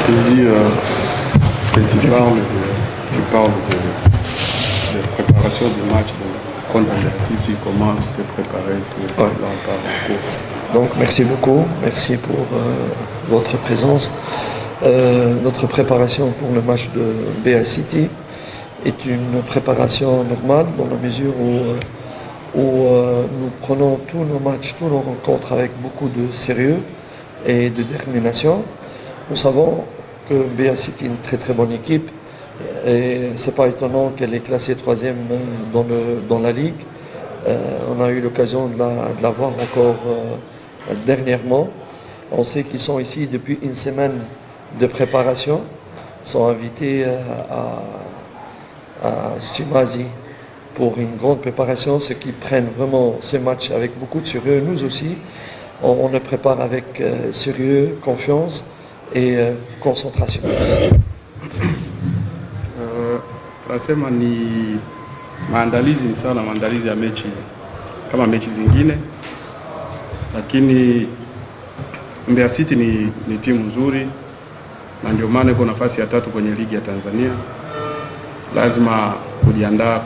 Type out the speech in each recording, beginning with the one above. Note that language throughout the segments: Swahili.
Tu dis que tu parles de préparation du match contre la City, comment tu t'es préparé, tout ouais. Par la course. Donc merci beaucoup, merci pour votre présence. Notre préparation pour le match de BA City est une préparation normale dans la mesure où nous prenons tous nos matchs, tous nos rencontres avec beaucoup de sérieux et de détermination. Nous savons que BA City est une très très bonne équipe et c'est pas étonnant qu'elle est classée 3e dans la ligue. On a eu l'occasion de la voir encore dernièrement. On sait qu'ils sont ici depuis une semaine de préparation. Ils sont invités à Chimazi pour une grande préparation, ceux qui prennent vraiment ce match avec beaucoup de sérieux. Nous aussi, on le prépare avec sérieux, confiance et concentration. Nasema ni maandalizi ni sawa na maandalizi ya mechi kama mechi zingine, lakini Mbeya City ni timu nzuri na ndio maana iko nafasi ya 3 kwenye ligi ya Tanzania. Lazima kujiandaa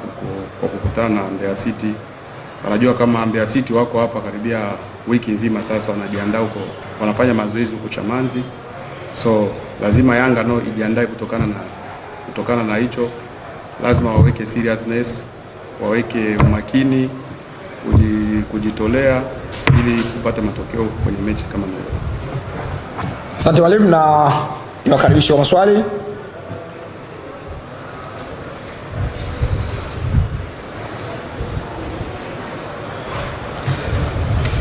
kwa kukutana na Mbeya City. Wanajua kama Mbeya City wako hapa karibia wiki nzima sasa, wanajiandaa huko, wanafanya mazoezi huko Chamanzi. So lazima Yanga no ijiandae kutokana na hicho. Lazima waweke seriousness, waweke umakini, kujitolea ili kupata matokeo kwenye mechi kama hiyo. Asante walimu, na niwakaribisha maswali.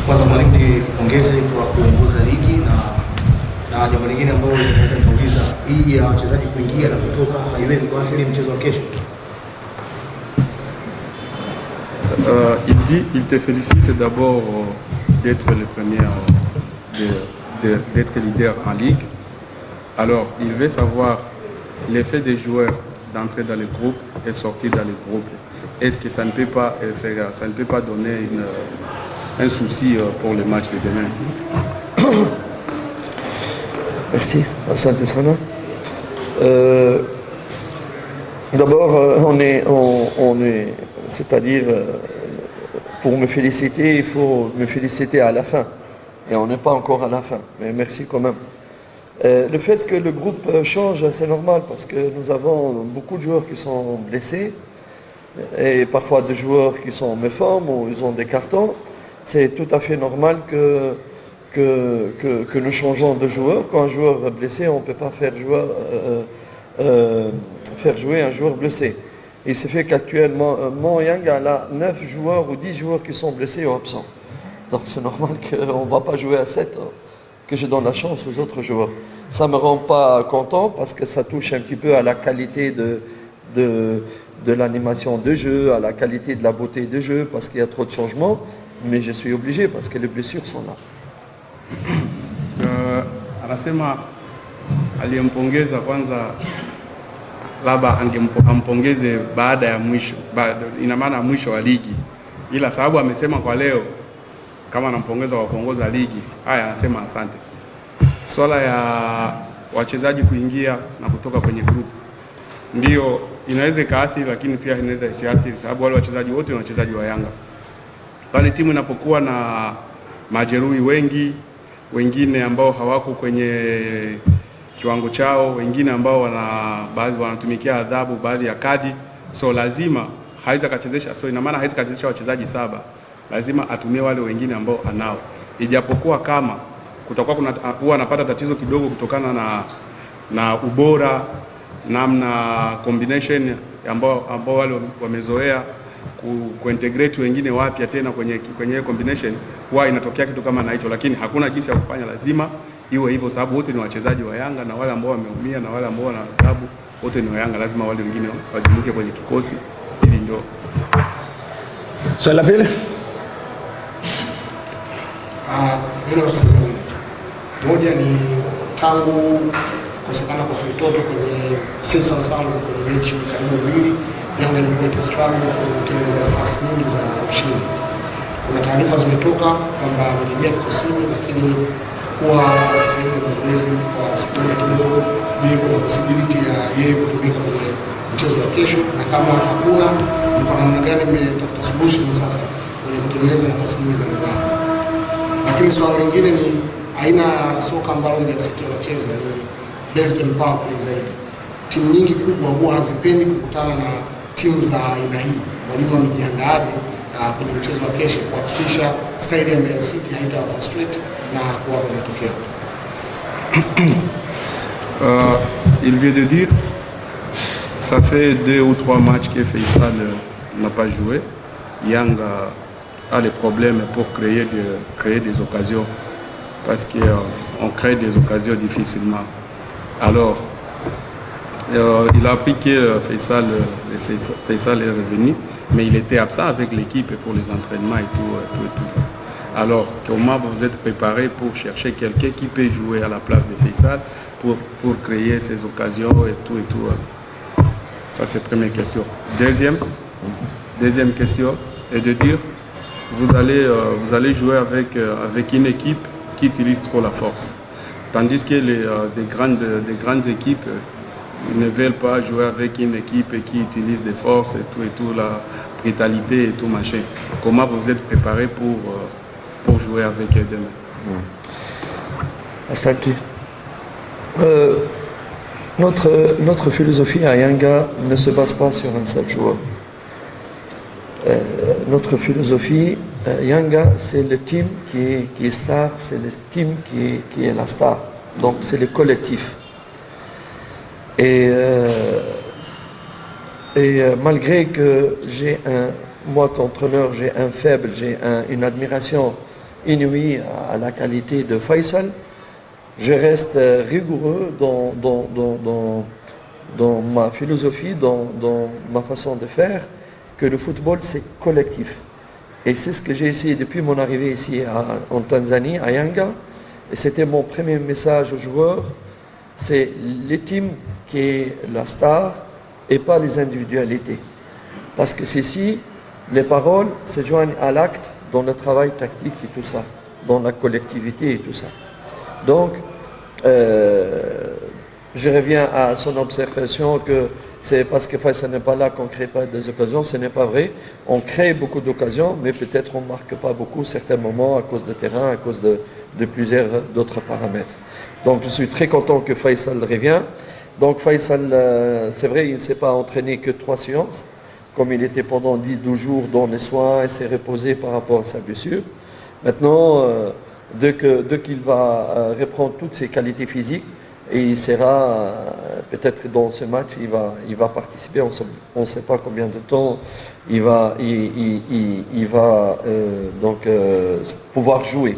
Kwanza mwalimu, nipongeze kwa kuongoza ligi na jambo lingine ambalo naweza kuuliza, hii ya wachezaji kuingia na kutoka haiwezi kuathiri mchezo wa kesho? Il te félicite d'abord d'être le premier, d'être leader en ligue. Alors, il veut savoir l'effet des joueurs d'entrer dans le groupe et sortir dans le groupe. Est-ce que ça ne peut pas donner un souci pour le match de demain? Merci, Asante Sana. D'abord, on est, c'est-à-dire, pour me féliciter, il faut me féliciter à la fin. Et on n'est pas encore à la fin, mais merci quand même. Le fait que le groupe change, c'est normal parce que nous avons beaucoup de joueurs qui sont blessés et parfois des joueurs qui sont en méforme ou ils ont des cartons. C'est tout à fait normal que nous changeons de joueur. Quand un joueur est blessé, on ne peut pas faire jouer un joueur blessé. Il se fait qu'actuellement, Moyang a 9 joueurs ou 10 joueurs qui sont blessés ou absents. Donc c'est normal qu'on ne va pas jouer à 7, que je donne la chance aux autres joueurs. Ça ne me rend pas content parce que ça touche un petit peu à la qualité de l'animation de jeu, à la qualité de la beauté de jeu, parce qu'il y a trop de changements. Mais je suis obligé parce que les blessures sont là. Anasema aliyempongeza kwanza labda ampongeze baada ya mwisho, ina maana mwisho wa ligi, ila sababu amesema kwa leo kama anampongeza kwa kuongoza ligi. Haya, anasema asante. Swala ya wachezaji kuingia na kutoka kwenye group ndio inaweza ikaathiri, lakini pia inaweza isiathiri sababu wale wachezaji wote ni wachezaji wa Yanga. Pale timu inapokuwa na majeruhi wengi, wengine ambao hawako kwenye kiwango chao, wengine ambao baadhi wanatumikia adhabu, baadhi ya kadi, so lazima haiza kachezesha, so ina maana haiza kachezesha wachezaji 7, lazima atumie wale wengine ambao anao. Ijapokuwa kama kutakuwa huwa anapata tatizo kidogo kutokana na ubora, namna combination ambao wale wamezoea kuintegrate wengine wapya tena kwenye combination, huwa inatokea kitu kama na hicho, lakini hakuna jinsi ya kufanya, lazima iwe hivyo sababu wote ni wachezaji wa Yanga na wale ambao wameumia na wale ambao wana adhabu wote ni wa Yanga, lazima wale wengine wajumuike kwenye kikosi ili ndio. Swali la pili. Hilo swali moja ni tangu kukosekana kwa Fitoto kwenye Faisal Salum kwenye mechi karibu 2, Yanga imekuwa ikistruggle kutengeneza nafasi nyingi za ushindi. Kuna taarifa zimetoka kwamba amerejea kikosini, lakini kuwa sehemu ya mazoezi kwa siku kidogo je kuna possibility ya yeye kutumika kwenye mchezo wa kesho, na kama hakuna ni kwa namna gani mmetafuta solution sasa kwenye kutengeneza nafasi hizi za ndani. Lakini swala lingine ni aina soka ambalo Mbeya City wanacheza ni based on power play zaidi. Timu nyingi kubwa huwa hazipendi kukutana na timu za aina hii. Mwalimu amejiandaaje kwenye mchezo wa kesho kuhakikisha style ya Mbeya City haitawa frustrate na kuwapa matokeo? Il vient de dire, ça fait 2 ou 3 matchs que Faisal n'a pas joué. Yang a des problèmes pour créer des occasions parce qu'on crée des occasions difficilement. Alors, il a appris que Faisal est revenu, mais il était absent avec l'équipe pour les entraînements et tout. Alors, comment vous êtes préparé pour chercher quelqu'un qui peut jouer à la place de Faisal pour créer ces occasions et tout. Ça, c'est la première question. Deuxième question est de dire, vous allez jouer avec une équipe qui utilise trop la force. Tandis que des grandes équipes, ils ne veulent pas jouer avec une équipe qui utilise des forces et tout, la brutalité et tout machin. Comment vous êtes préparé pour jouer avec eux demain? Asante. Notre philosophie à Yanga ne se base pas sur un seul joueur. Notre philosophie, Yanga, c'est le team qui est star, c'est le team qui est la star. Donc c'est le collectif. Et malgré que moi qu'entraîneur, j'ai un faible, j'ai une admiration inouïe à la qualité de Faisal, je reste rigoureux dans ma philosophie, dans ma façon de faire, que le football c'est collectif. Et c'est ce que j'ai essayé depuis mon arrivée ici en Tanzanie, à Yanga. Et c'était mon premier message aux joueurs, c'est le team qui est la star et pas les individualités. Parce que c'est si les paroles se joignent à l'acte dans le travail tactique et tout ça, dans la collectivité et tout ça. Donc, je reviens à son observation que c'est parce que Faisal n'est pas là qu'on ne crée pas des occasions. Ce n'est pas vrai. On crée beaucoup d'occasions, mais peut-être on ne marque pas beaucoup certains moments à cause de terrain, à cause de plusieurs d'autres paramètres. Donc je suis très content que Faisal revient. Donc Faisal, c'est vrai, il ne s'est pas entraîné que 3 séances, comme il était pendant 10-12 jours dans les soins et s'est reposé par rapport à sa blessure. Maintenant, dès qu'il va reprendre toutes ses qualités physiques, et il sera, peut-être dans ce match, il va participer, on ne sait pas combien de temps il va pouvoir jouer.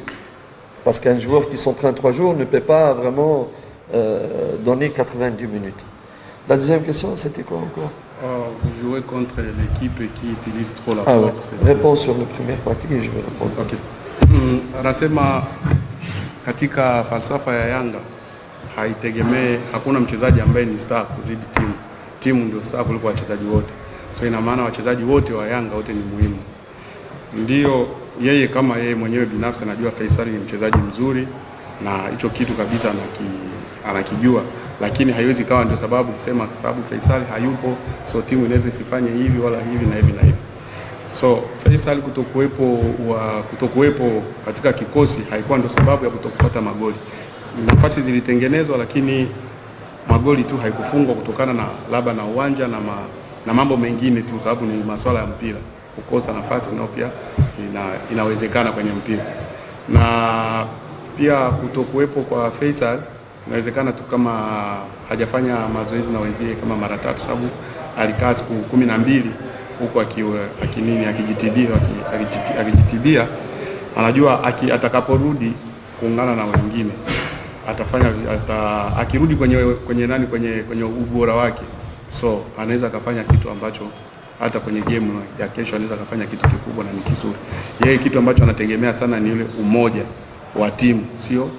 Parce qu'un joueur qui s'entraîne 3 jours ne peut pas vraiment donner 90 minutes. La deuxième question, c'était quoi encore? Vous jouez contre l'équipe qui utilise trop la force. Ouais. Réponse sur le premier partie et je vais répondre. Okay. Anasema katika falsafa ya Yanga haitegemee, hakuna mchezaji ambaye ni star kuzidi timu. Timu ndio star kuliko wachezaji wote. So ina maana wachezaji wote wa Yanga wote ni muhimu. Ndio yeye kama yeye mwenyewe binafsi anajua Faisal ni mchezaji mzuri na hicho kitu kabisa anakijua, lakini haiwezi kawa ndio sababu kusema sababu Faisal hayupo so timu inaweza isifanye hivi wala hivi na hivi na hivi. So Faisal kutokuwepo katika kikosi haikuwa ndio sababu ya kutokupata magoli. Nafasi zilitengenezwa lakini magoli tu haikufungwa kutokana na labda na uwanja na mambo mengine tu, sababu ni masuala ya mpira. Kukosa nafasi nao pia inawezekana kwenye mpira. Na pia kutokuwepo kwa Faisal inawezekana tu kama hajafanya mazoezi na wenzie kama mara 3, sababu alikaa siku 12 huko akijitibia. Anajua atakaporudi kuungana na wengine akirudi kwenye ubora wake, so anaweza kufanya kitu ambacho hata kwenye game ya kesho anaweza kufanya kitu kikubwa na ni kizuri. Yeye kitu ambacho anategemea sana ni ile umoja wa timu, sio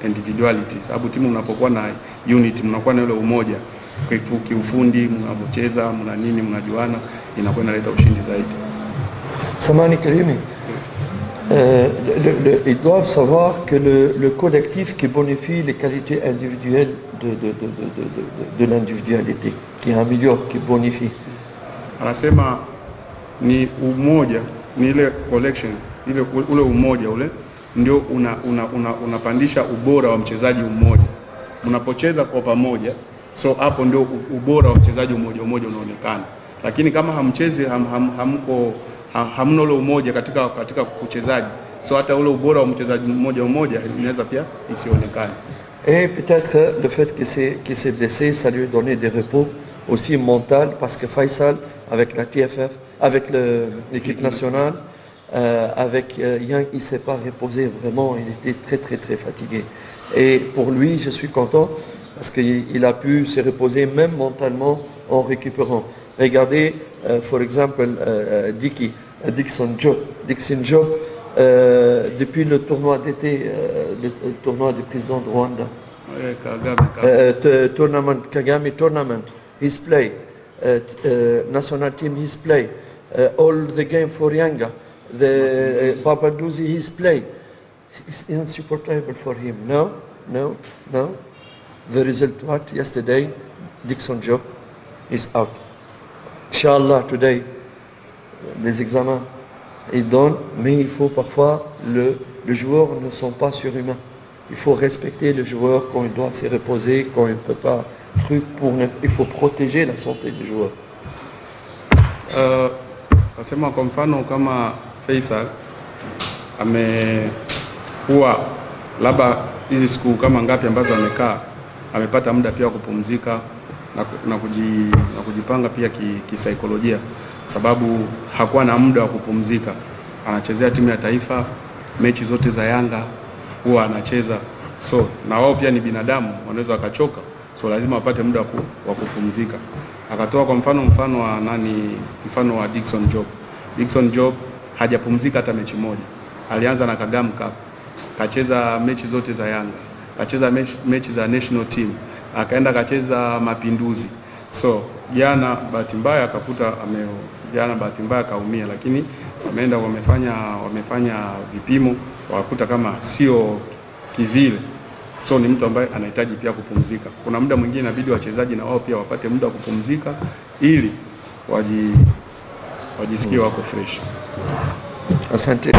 individuality. Sababu timu mnapokuwa na unity, mnakuwa na ile umoja kiufundi, mnapocheza, mna nini, mnajuana, inakuwa inaleta ushindi zaidi. Samani Karimi, Ils doivent savoir que le collectif qui bonifie les qualités individuelles de l'individualité, qui améliore, qui bonifie. Anasema ni umoja, ni ile collection, ule umoja ule ndio unapandisha ubora wa mchezaji mmoja. Mnapocheza kwa pamoja, so hapo ndio ubora wa mchezaji mmoja unaonekana. Lakini kama hamchezi hamna ule umoja katika uchezaji, so hata ule ubora wa mchezaji mmoja inaweza pia isionekane. Et peut-être le fait qu'il s'est blessé, ça lui a donné des repos aussi mental, parce que Faisal, avec la TFF, avec l'équipe nationale, avec Yang, il ne s'est pas reposé vraiment, il était très très très fatigué. Et pour lui, je suis content, parce qu'il a pu se reposer même mentalement en récupérant. Regardez, for example, Dixon Job, depuis le tournoi d'été, le tournoi du président de Rwanda, Kagame tournament, he's play, national team he's play, all the game for Yanga, the Papadouzi he's play. It's insupportable for him. No. The result what? Yesterday, Dixon Job is out. Inch'Allah, today, les examens, ils donnent, mais il faut parfois, les joueurs ne sont pas surhumains. Il faut respecter le joueur quand il doit se reposer, quand il ne peut pas, il faut protéger la santé du joueur. Nasema kwa mfano kama Faisal amekuwa labda hizi siku kama ngapi ambazo amekaa, amepata muda pia kupumzika na kujipanga pia kisaikolojia, sababu hakuwa na muda wa kupumzika. Anachezea timu ya taifa, mechi zote za Yanga huwa anacheza, so na wao pia ni binadamu, wanaweza wakachoka, so lazima wapate muda wa kupumzika. Akatoa kwa mfano wa Dixon Job hajapumzika hata mechi moja. Alianza na Kagame Cup, kacheza mechi zote za Yanga, kacheza mechi za national team, akaenda kacheza Mapinduzi. So jana bahati mbaya kaumia, lakini wameenda wamefanya vipimo, wakakuta kama sio kivile. So ni mtu ambaye anahitaji pia kupumzika. Kuna muda mwingine inabidi wachezaji na wao pia wapate muda wa kupumzika ili wajisikie wako fresh. Asante.